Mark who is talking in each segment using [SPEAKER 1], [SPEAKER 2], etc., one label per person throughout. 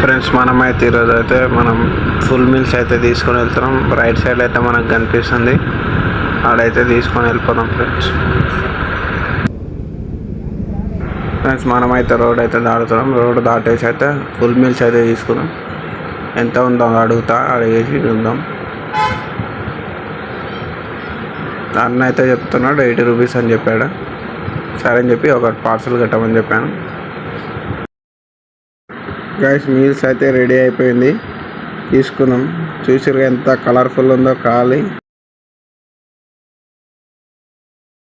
[SPEAKER 1] Friends, మనమైతే ఈరోజు అయితే మనం ఫుల్ మీల్స్ అయితే తీసుకొని వెళ్తున్నాం. రైట్ సైడ్ అయితే మనకు కనిపిస్తుంది, ఆడైతే తీసుకొని వెళ్ళిపోదాం ఫ్రెండ్స్ మనమైతే రోడ్ అయితే దాటుతున్నాం. రోడ్ దాటేసి అయితే ఫుల్ మీల్స్ అయితే తీసుకున్నాం. ఎంత ఉందో అడుగుతా, అడిగేసి చూద్దాం. అన్న అయితే చెప్తున్నాడు 80 రూపీస్ అని చెప్పాడు. సరే అని చెప్పి ఒక పార్సల్ కట్టమని చెప్పాను. గైస్, మీల్స్ అయితే రెడీ అయిపోయింది, తీసుకున్నాం. చూసిరు ఎంత కలర్ఫుల్ ఉందో, ఖాళీ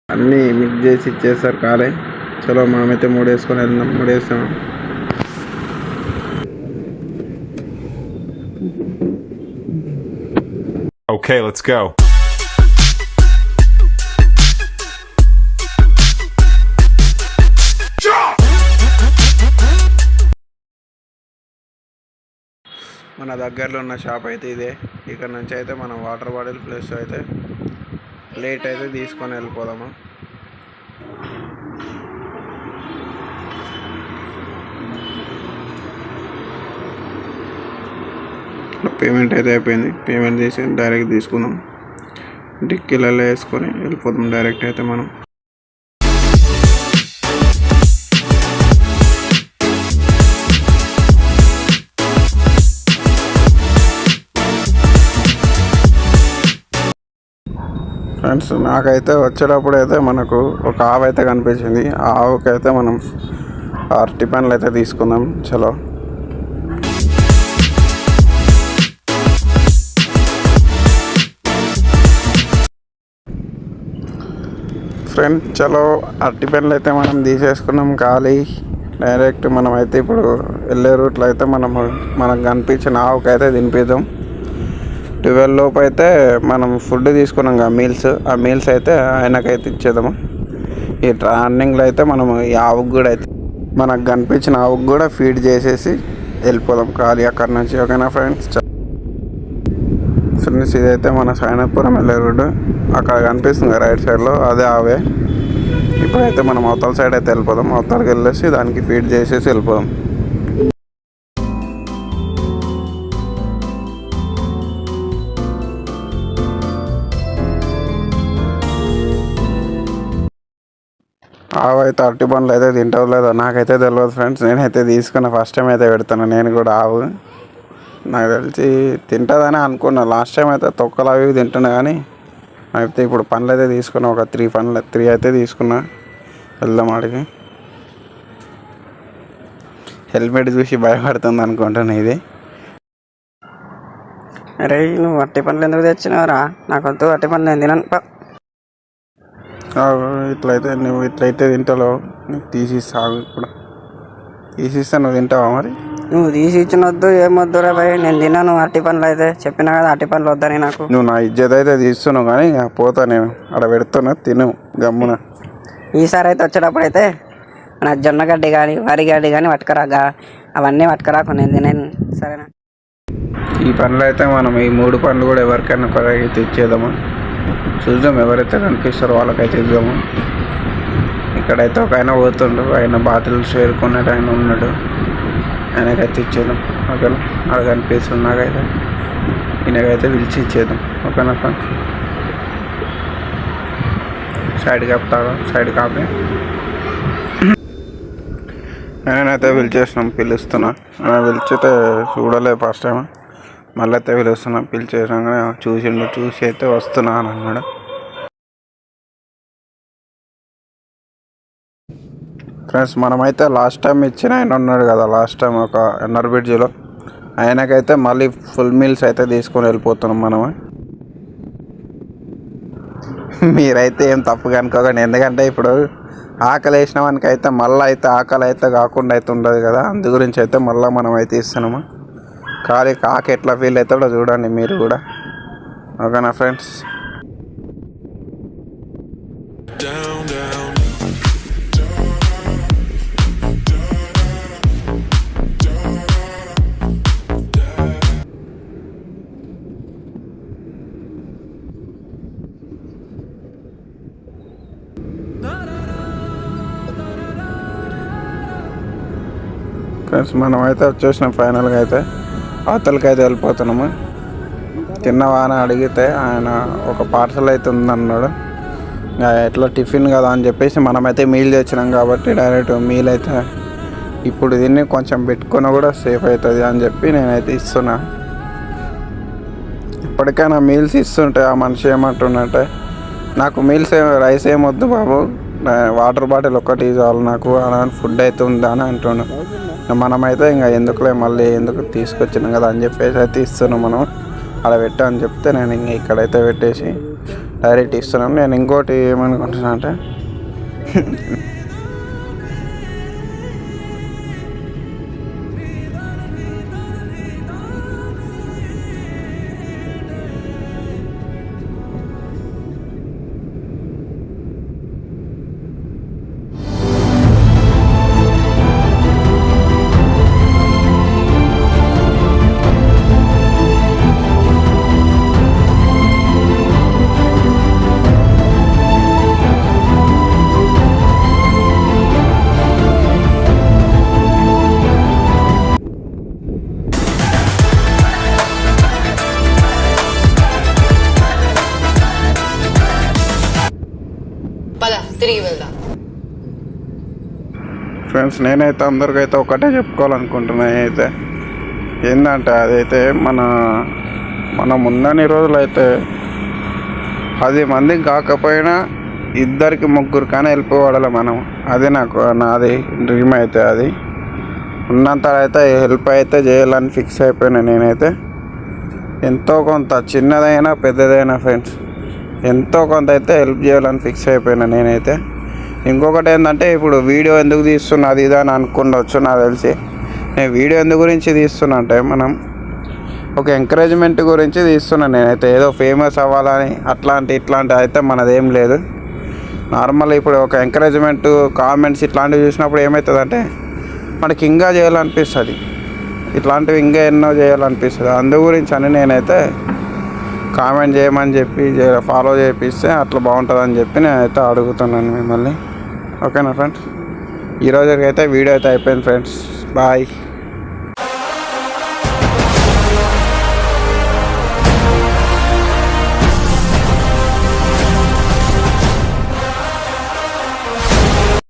[SPEAKER 1] అన్నీ మిక్స్ చేసి ఇచ్చేస్తారు ఖాళీ. చలో మనమైతే 3 వేసుకొని వెళ్దాం. 3 వేస్తాం.
[SPEAKER 2] Okay, let's go.
[SPEAKER 1] మన దగ్గరలో ఉన్న షాప్ అయితే ఇదే. ఇక్కడ నుంచి అయితే మనం వాటర్ బాటిల్ ప్లస్ అయితే ప్లేట్ అయితే తీసుకొని వెళ్ళిపోదాము. పేమెంట్ అయితే అయిపోయింది. పేమెంట్ చేసి డైరెక్ట్ తీసుకుందాం. డిక్కీలలో వేసుకొని వెళ్ళిపోదాం డైరెక్ట్ అయితే మనం. ఫ్రెండ్స్, నాకైతే వచ్చేటప్పుడు అయితే మనకు ఒక ఆవు అయితే కనిపించింది. ఆ ఆవుకి అయితే మనం అరటి పండ్లు అయితే తీసుకుందాం. చలో ఫ్రెండ్స్, చలో అరటి పండ్లు అయితే మనం తీసేసుకున్నాం ఖాళీ. డైరెక్ట్ మనం అయితే ఇప్పుడు వెళ్ళే రూట్లో అయితే మనకు కనిపించిన ఆవుకి అయితే తినిపిద్దాం. 12 లోపు అయితే మనం ఫుడ్ తీసుకున్నాం కదా, ఆ మీల్స్ అయితే ఆయనకైతే ఇచ్చేద్దాము. ఈ రన్నింగ్లో అయితే మనం ఈ ఆవుకు కూడా అయితే మనకు కనిపించిన ఆవుకు కూడా ఫీడ్ చేసేసి వెళ్ళిపోదాం ఖాళీ అక్కడ నుంచి. ఓకేనా ఫ్రెండ్స్? ఇదైతే మన సైనపురం వెళ్ళే రోడ్డు. అక్కడ కనిపిస్తుంది రైట్ సైడ్లో, అదే ఆవే. ఇప్పుడైతే మనం అవతల సైడ్ అయితే వెళ్ళిపోదాం. అవతలకి వెళ్ళేసి దానికి ఫీడ్ చేసేసి వెళ్ళిపోదాం. ఆవు అయితే అరటి పండ్లు అయితే తింటావు లేదో నాకైతే తెలియదు ఫ్రెండ్స్. నేనైతే తీసుకున్న ఫస్ట్ టైం అయితే పెడతాను నేను కూడా. ఆవు నాకు తెలిసి తింటుందని అనుకున్నా. లాస్ట్ టైం అయితే తొక్కలు అవి తింటున్నా, కానీ అయితే ఇప్పుడు పండ్లు అయితే తీసుకున్నా. ఒక 3 అయితే తీసుకున్నా. వెళ్దాం ఆడికి. హెల్మెట్ చూసి భయపడుతుంది అనుకుంటున్నా ఇది.
[SPEAKER 3] అరే, నువ్వు అరటి పండ్లు ఎందుకు తెచ్చినావురా? నాకు వద్దు, అరటి పండ్లు నేను తినను.
[SPEAKER 1] ఇట్లయితే తింటావు, నీకు తీసిస్తా. ఇప్పుడు తీసిస్తా, నువ్వు తింటావా? మరి
[SPEAKER 3] నువ్వు తీసి ఇచ్చినొద్దు, ఏమొద్దురా భయ్, నేను తిన్నాను అరటి పండ్లు. అయితే చెప్పినా కదా అరటి పండ్లు వద్దని. నాకు
[SPEAKER 1] నువ్వు నా ఇజ్జత్ అయితే తీస్తున్నావు, కానీ పోతా నేను అక్కడ పెడుతున్నా, తిను గమ్మున.
[SPEAKER 3] ఈసారి అయితే వచ్చేటప్పుడు అయితే నా జొన్నగడ్డి కానీ వరి గడ్డి కానీ పట్టుకురాగా, అవన్నీ పట్టుకురాకు, నేను తినేను. సరేనా?
[SPEAKER 1] ఈ పండ్లు అయితే మనం ఈ 3 పండ్లు కూడా ఎవరికైనా ఒకరైతే ఇచ్చేద్దాము. చూద్దాం, ఎవరైతే కనిపిస్తారో వాళ్ళకైతే ఇద్దాము. ఇక్కడైతే ఒక ఆయన పోతుండు, ఆయన బాటిల్స్ చేరుకున్నట్టు ఆయన ఉన్నాడు, ఆయనకైతే ఇచ్చేద్దాం. ఓకేనా? అక్కడ కనిపిస్తుంది నాకైతే, ఈయనకైతే పిలిచి ఇచ్చేద్దాం. ఓకేనా ఫ్రెండ్స్? సైడ్ కాపుతాగా, సైడ్ కాపే. నేనైతే పిలుస్తున్నా. పిలిచితే చూడలే ఫస్ట్ టైం, మళ్ళీ అయితే పిలుస్తున్నా. పిలిచేసాక చూసి అయితే వస్తున్నా అని అన్నాడు. ఫ్రెండ్స్, మనమైతే లాస్ట్ టైం ఇచ్చిన ఆయన ఉన్నాడు కదా, లాస్ట్ టైం ఒక ఎన్ఆర్ బ్రిడ్జిలో, ఆయనకైతే మళ్ళీ ఫుల్ మీల్స్ అయితే తీసుకొని వెళ్ళిపోతున్నాం మనము. మీరైతే ఏం తప్పుగా అనుకోకండి, ఎందుకంటే ఇప్పుడు ఆకలి వేసిన వానికి అయితే మళ్ళీ అయితే ఆకలి అయితే కాకుండా అయితే ఉండదు కదా, అందు గురించి అయితే మళ్ళీ మనం అయితే ఇస్తున్నాము. ఖాళీ కాకి ఎట్లా ఫీల్ అవుతాడో చూడండి మీరు కూడా. ఓకేనా ఫ్రెండ్స్? ఫ్రెండ్స్, మనం అయితే వచ్చేసినాం ఫైనల్గా అయితే అవతలకి అయితే వెళ్ళిపోతున్నాము. తిన్నవా అని అడిగితే ఆయన ఒక పార్సల్ అయితే ఉందన్నాడు. ఎట్లా టిఫిన్ కదా అని చెప్పేసి మనమైతే మీల్ తెచ్చినాం కాబట్టి డైరెక్ట్ మీల్ అయితే ఇప్పుడు దీన్ని కొంచెం పెట్టుకున్నా కూడా సేఫ్ అవుతుంది అని చెప్పి నేనైతే ఇస్తున్నా. ఇప్పటికైనా మీల్స్ ఇస్తుంటే ఆ మనిషి ఏమంటుండంటే, నాకు మీల్స్ రైస్ ఏమొద్దు బాబు, వాటర్ బాటిల్ ఒక్కటి చాలు నాకు, అలాంటి ఫుడ్ అయితే ఉందా అని అంటున్నాం. మనమైతే ఇంకా ఎందుకులే మళ్ళీ ఎందుకు తీసుకొచ్చినాం కదా అని చెప్పేసి అయితే ఇస్తున్నాం. మనం అలా పెట్టా అని చెప్తే నేను ఇంక ఇక్కడైతే పెట్టేసి డైరెక్ట్ ఇస్తున్నాను. నేను ఇంకోటి ఏమనుకుంటున్నా అంటే
[SPEAKER 2] తిరిగి వెళ్దాం.
[SPEAKER 1] ఫ్రెండ్స్, నేనైతే అందరికైతే ఒకటే చెప్పుకోవాలనుకుంటున్నా. అయితే ఏంటంటే అదైతే మనం ఉన్నన్ని రోజులైతే 10 మందికి కాకపోయినా 2 3 కానీ వెళ్ళిపోవాడాలి మనం. అదే నాది డ్రీమ్ అయితే. అది ఉన్నంత అయితే హెల్ప్ అయితే చేయాలని ఫిక్స్ అయిపోయినా నేనైతే. ఎంతో కొంత చిన్నదైనా పెద్దదైనా ఫ్రెండ్స్, ఎంతో కొంత అయితే హెల్ప్ చేయాలని ఫిక్స్ అయిపోయినా నేనైతే. ఇంకొకటి ఏంటంటే, ఇప్పుడు వీడియో ఎందుకు తీస్తున్నా అది ఇది అని అనుకుండవచ్చు నాకు తెలిసి. నేను వీడియో ఎందు గురించి తీస్తున్నా అంటే, మనం ఒక ఎంకరేజ్మెంట్ గురించి తీస్తున్నాను నేనైతే. ఏదో ఫేమస్ అవ్వాలని ఇట్లాంటి అయితే మనదేం లేదు. నార్మల్ ఇప్పుడు ఒక ఎంకరేజ్మెంట్ కామెంట్స్ ఇట్లాంటివి చూసినప్పుడు ఏమవుతుందంటే మనకి ఇంకా చేయాలనిపిస్తుంది, ఇట్లాంటివి ఇంకా ఎన్నో చేయాలనిపిస్తుంది. అందు గురించి అని నేనైతే కామెంట్ చేయమని చెప్పి ఫాలో చేపిస్తే అట్లా బాగుంటుందని చెప్పి నేనైతే అడుగుతున్నాను మిమ్మల్ని. ఓకేనా ఫ్రెండ్స్, ఈరోజుకి అయితే వీడియో అయితే అయిపోయింది ఫ్రెండ్స్. బాయ్.